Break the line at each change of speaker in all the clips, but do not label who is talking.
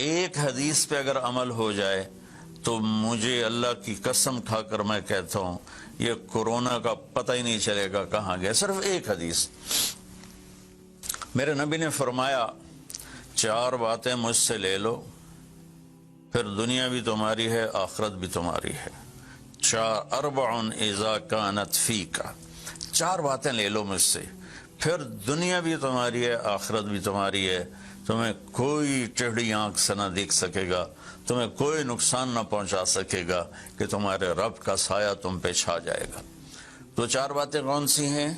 ایک حدیث پہ اگر عمل ہو جائے تو مجھے اللہ کی قسم کھا کر میں کہتا ہوں یہ کورونا کا پتہ ہی نہیں چلے گا کہاں گیا. صرف ایک حدیث. میرے نبی نے فرمایا 4 باتیں مجھ سے لے لو پھر دنیا بھی تمہاری ہے آخرت بھی تمہاری ہے. 4 اذا کانت فیک. 4 باتیں لے لو مجھ سے پھر دنیا بھی تمہاری ہے آخرت بھی تمہاری ہے. تمہیں کوئی ٹیڑھی آنکھ سے نہ دیکھ سکے گا, تمہیں کوئی نقصان نہ پہنچا سکے گا کہ تمہارے رب کا سایہ تم پہ چھا جائے گا. تو 4 باتیں کون سی ہیں؟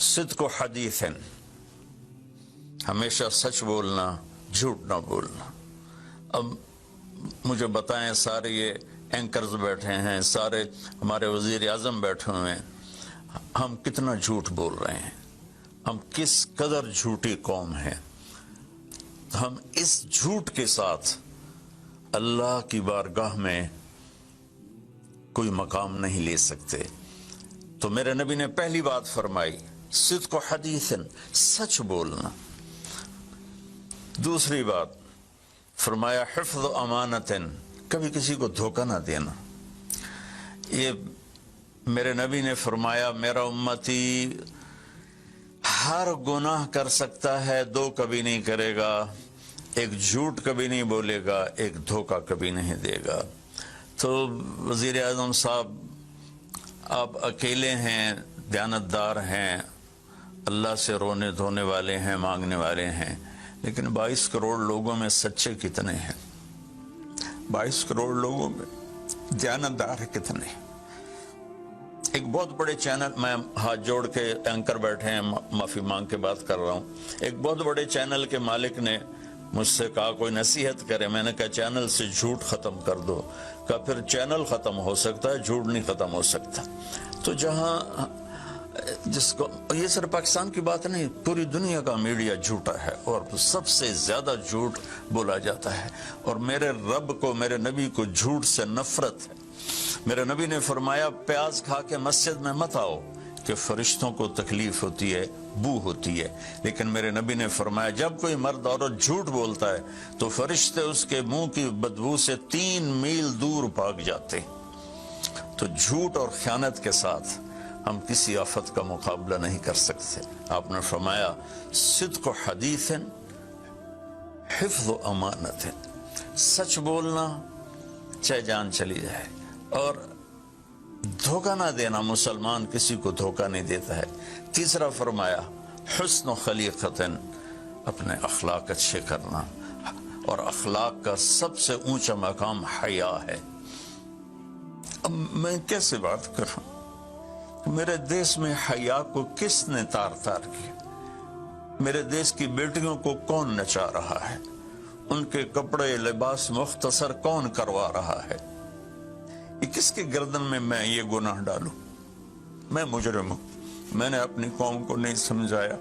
صدق و حدیث, ہمیشہ سچ بولنا, جھوٹ نہ بولنا. اب مجھے بتائیں, سارے یہ اینکرز بیٹھے ہیں, سارے ہمارے وزیر اعظم بیٹھے ہوئے ہیں, ہم کتنا جھوٹ بول رہے ہیں, ہم کس قدر جھوٹی قوم ہیں. ہم اس جھوٹ کے ساتھ اللہ کی بارگاہ میں کوئی مقام نہیں لے سکتے. تو میرے نبی نے پہلی بات فرمائی صدق و حدیث, سچ بولنا. دوسری بات فرمایا حفظ امانت, کبھی کسی کو دھوکہ نہ دینا. یہ میرے نبی نے فرمایا میرا امتی ہر گناہ کر سکتا ہے, 2 کبھی نہیں کرے گا, ایک جھوٹ کبھی نہیں بولے گا, ایک دھوکہ کبھی نہیں دے گا. تو وزیر اعظم صاحب آپ اکیلے ہیں, دیانتدار ہیں, اللہ سے رونے دھونے والے ہیں, مانگنے والے ہیں, لیکن 22 کروڑ لوگوں میں سچے کتنے ہیں؟ 22 کروڑ لوگوں میں دیانتدار کتنے ہیں؟ ایک بہت بڑے چینل, میں ہاتھ جوڑ کے اینکر بیٹھے ہیں, معافی مانگ کے بات کر رہا ہوں, ایک بہت بڑے چینل کے مالک نے مجھ سے کہا کوئی نصیحت کرے. میں نے کہا چینل سے جھوٹ ختم کر دو. کہا پھر چینل ختم ہو سکتا ہے, جھوٹ نہیں ختم ہو سکتا. تو جہاں جس کو, یہ صرف پاکستان کی بات نہیں, پوری دنیا کا میڈیا جھوٹا ہے اور سب سے زیادہ جھوٹ بولا جاتا ہے. اور میرے رب کو, میرے نبی کو جھوٹ سے نفرت ہے. میرے نبی نے فرمایا پیاز کھا کے مسجد میں مت آؤ کہ فرشتوں کو تکلیف ہوتی ہے, بو ہوتی ہے. لیکن میرے نبی نے فرمایا جب کوئی مرد عورت جھوٹ بولتا ہے تو فرشتے اس کے منہ کی بدبو سے 3 میل دور بھاگ جاتے. تو جھوٹ اور خیانت کے ساتھ ہم کسی آفت کا مقابلہ نہیں کر سکتے. آپ نے فرمایا صدق و حدیث, حفظ و امانت, سچ بولنا چاہے جان چلی جائے, اور دھوکہ نہ دینا. مسلمان کسی کو دھوکہ نہیں دیتا ہے. تیسرا فرمایا حسن و خلیقت, اپنے اخلاق اچھے کرنا, اور اخلاق کا سب سے اونچا مقام حیا ہے. اب میں کیسے بات کروں؟ میرے دیش میں حیا کو کس نے تار تار کیا؟ میرے دیش کی بیٹیوں کو کون نچا رہا ہے؟ ان کے کپڑے لباس مختصر کون کروا رہا ہے؟ یہ کس کے گردن میں یہ گناہ ڈالوں؟ میں مجرم ہوں, میں نے اپنی قوم کو نہیں سمجھایا,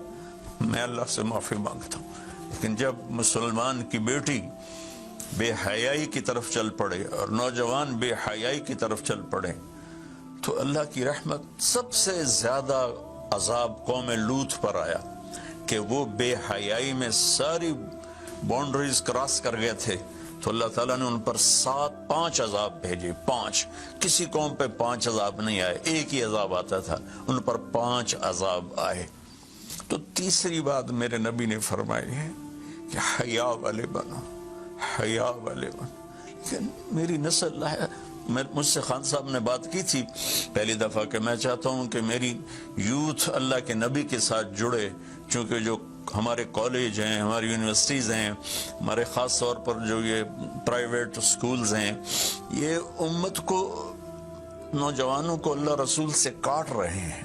میں اللہ سے معافی مانگتا ہوں. لیکن جب مسلمان کی بیٹی بے حیائی کی طرف چل پڑے اور نوجوان بے حیائی کی طرف چل پڑے تو اللہ کی رحمت. سب سے زیادہ عذاب قوم لوط پر آیا کہ وہ بے حیائی میں ساری باؤنڈریز کراس کر گئے تھے, تو اللہ تعالیٰ نے ان پر 5 عذاب بھیجے. 5, کسی قوم پہ 5 عذاب نہیں آئے, ایک ہی عذاب آتا تھا, ان پر 5 عذاب آئے. تو تیسری بات میرے نبی نے فرمائی ہے کہ حیا والے بنو, حیا والے بنو. لیکن میری نسل ہے, مجھ سے خان صاحب نے بات کی تھی پہلی دفعہ کہ میں چاہتا ہوں کہ میری یوتھ اللہ کے نبی کے ساتھ جڑے, چونکہ جو ہمارے کالج ہیں, ہماری یونیورسٹیز ہیں, ہمارے خاص طور پر جو یہ پرائیویٹ سکولز ہیں, یہ امت کو, نوجوانوں کو اللہ رسول سے کاٹ رہے ہیں.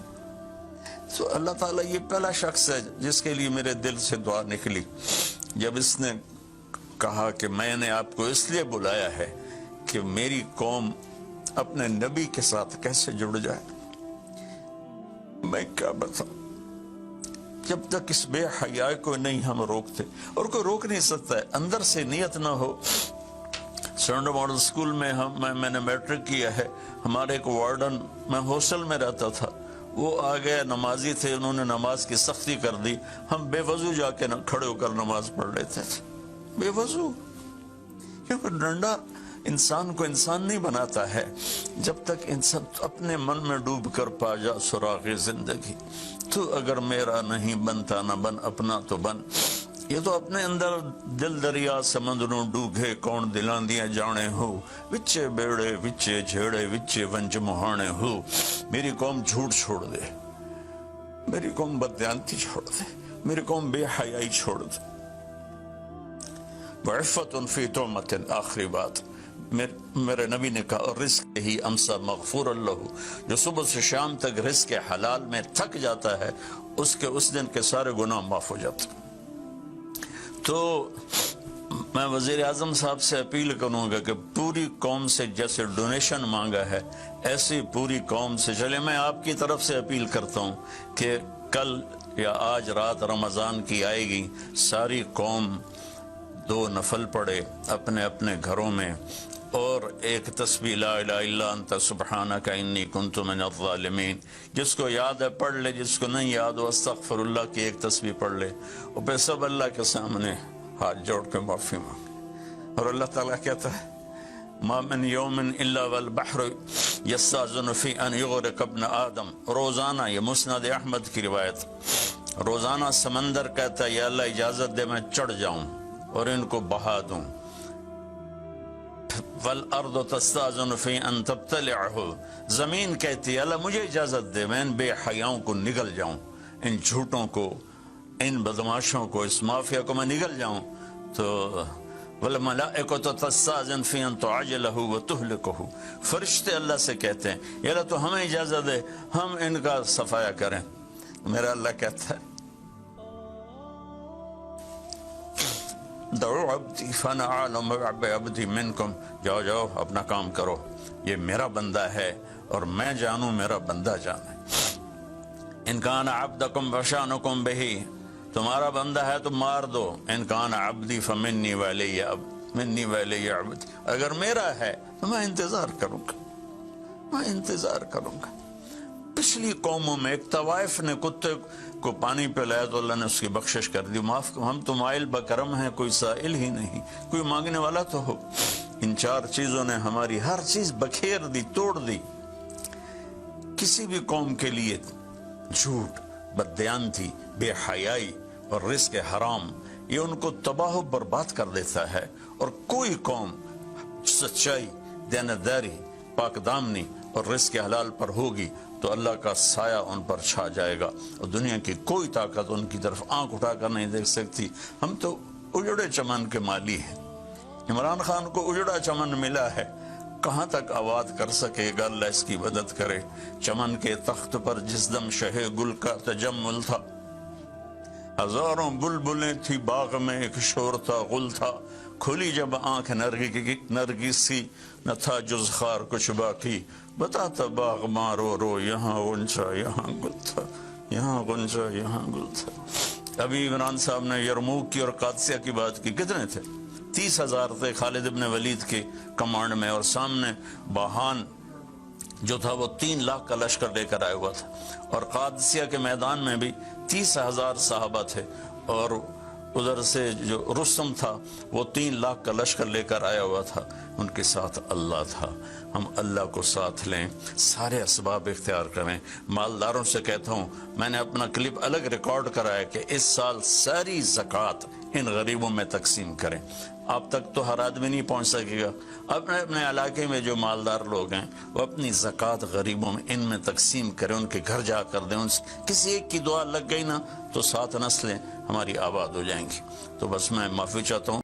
تو اللہ تعالیٰ یہ پہلا شخص ہے جس کے لیے میرے دل سے دعا نکلی جب اس نے کہا کہ میں نے آپ کو اس لیے بلایا ہے کہ میری قوم اپنے نبی کے ساتھ کیسے جڑ جائے. میں کیا بتاؤں, جب تک اس بے حیائی کو نہیں ہم روکتے, اور کوئی روک نہیں سکتا ہے, اندر سے نیت نہ ہو. سرنڈر ماڈل سکول میں میں نے میٹرک کیا ہے, ہمارے ایک وارڈن, میں ہاسٹل میں رہتا تھا, وہ آ گئے, نمازی تھے, انہوں نے نماز کی سختی کر دی, ہم بے وضو جا کے کھڑے ہو کر نماز پڑھ لیتے تھے. بے وضو. کیونکہ ڈنڈا انسان کو انسان نہیں بناتا ہے جب تک انسان اپنے من میں ڈوب کر پا جا سراغ زندگی. تو اگر میرا نہیں بنتا نہ بن اپنا تو بن. یہ تو اپنے اندر دل دریا سمندروں ڈوبے کون دلان دیا جانے ہو. وچے بیڑے وچے جھیڑے وچے ونج مہانے ہو. میری قوم جھوٹ چھوڑ دے, میری قوم بددیانتی چھوڑ دے, میری قوم بے حیائی چھوڑ دے. وعفت فی تہمت, آخری بات میرے نبی نے کہا رزق ہی امسا مغفور اللہ, جو صبح سے شام تک رزق حلال میں تھک جاتا ہے اس کے اس دن کے سارے گناہ معاف ہو جاتے. تو میں وزیر اعظم صاحب سے اپیل کروں گا کہ پوری قوم سے جیسے ڈونیشن مانگا ہے ایسی پوری قوم سے چلے. میں آپ کی طرف سے اپیل کرتا ہوں کہ کل یا آج رات رمضان کی آئے گی, ساری قوم 2 نفل پڑھے اپنے اپنے گھروں میں, اور ایک تسبیح لا الہ الا انت سبحانک انی کنت من الظالمین. جس کو یاد ہے پڑھ لے, جس کو نہیں یاد ہو استغفر اللہ کی ایک تسبیح پڑھ لے, اور پھر سب اللہ کے سامنے ہاتھ جوڑ کے معافی مانگے. اور اللہ تعالیٰ کہتا ہے ما من یوم الا والبحر یستاذن فی ان یغرق ابن آدم. روزانہ, یہ مسند احمد کی روایت, روزانہ سمندر کہتا ہے یا اللہ اجازت دے میں چڑھ جاؤں اور ان کو بہا دوں. والارض تستاذن فی ان تبتلعہ, زمین کہتی ہے اللہ مجھے اجازت دے میں ان بے حیاؤں کو نگل جاؤں, ان جھوٹوں کو, ان بدماشوں کو, اس مافیا کو میں نگل جاؤں. تو والملائکۃ تستاذن فی ان تعجلہ وتہلکہ, فرشتے اللہ سے کہتے ہیں یا اللہ تو ہمیں اجازت دے ہم ان کا صفایا کریں. میرا اللہ کہتا ہے دعو عبدی فانا اعلم بعبدی منکم, جاؤ جاؤ اپنا کام کرو, یہ میرا بندہ ہے اور میں جانوں میرا بندہ جانے. ان کان عبدکم فشانکم بہی, تمہارا بندہ ہے تو مار دو. ان کان عبدی فمنی ولی منی ولی عبدی, اگر میرا ہے تو میں انتظار کروں گا, میں انتظار کروں گا. پچھلی قوموں میں ایک طوائف نے کتے کو پانی پلایا تو اللہ نے اس کی بخشش کر دی, معاف. ہم تو مائل بکرم ہیں, کوئی سائل ہی نہیں, کوئی مانگنے والا تو ہو. ان 4 چیزوں نے ہماری ہر چیز بکھیر دی, توڑ دی. کسی بھی قوم کے لیے جھوٹ, بددیانتی, بے حیائی اور رزق حرام یہ ان کو تباہ و برباد کر دیتا ہے. اور کوئی قوم سچائی, دیانتداری, پاک دامنی اور رزق حلال پر ہوگی تو اللہ کا سایہ ان پر چھا جائے گا, اور دنیا کی کوئی طاقت ان کی طرف آنکھ اٹھا کر نہیں دیکھ سکتی. ہم تو اجڑے چمن کے مالی ہیں. عمران خان کو اجڑا چمن ملا ہے, کہاں تک آباد کر سکے گا, اللہ اس کی مدد کرے. چمن کے تخت پر جس دم شہ گل کا تجمل تھا, ہزاروں بلبلیں تھی باغ میں, ایک شور تھا, غل تھا. کھلی جب آنکھ نرگس سی, نہ تھا جز خار کچھ باقی. بتاتا باغ مارو رو, یہاں غنچہ یہاں گل تھا, یہاں غنچہ یہاں گل تھا. ابھی عمران صاحب نے یرموک کی اور قادسیہ کی بات کی. کتنے تھے؟ 30,000 تھے خالد ابن ولید کے کمانڈ میں, اور سامنے باہان جو تھا وہ 3 لاکھ کا لشکر لے کر آیا ہوا تھا. اور قادسیہ کے میدان میں بھی 30,000 صحابہ تھے, اور ادھر سے جو رستم تھا وہ 3 لاکھ کا لشکر لے کر آیا ہوا تھا. ان کے ساتھ اللہ تھا. ہم اللہ کو ساتھ لیں, سارے اسباب اختیار کریں. مالداروں سے کہتا ہوں, میں نے اپنا کلپ الگ ریکارڈ کرایا کہ اس سال ساری زکوٰۃ ان غریبوں میں تقسیم کریں. آپ تک تو ہر آدمی نہیں پہنچ سکے گا. اپنے اپنے علاقے میں جو مالدار لوگ ہیں وہ اپنی زکوٰۃ غریبوں میں ان میں تقسیم کریں, ان کے گھر جا کر دیں. کسی ایک کی دعا لگ گئی نا تو 7 نسلیں ہماری آباد ہو جائیں گی. تو بس میں معافی چاہتا ہوں.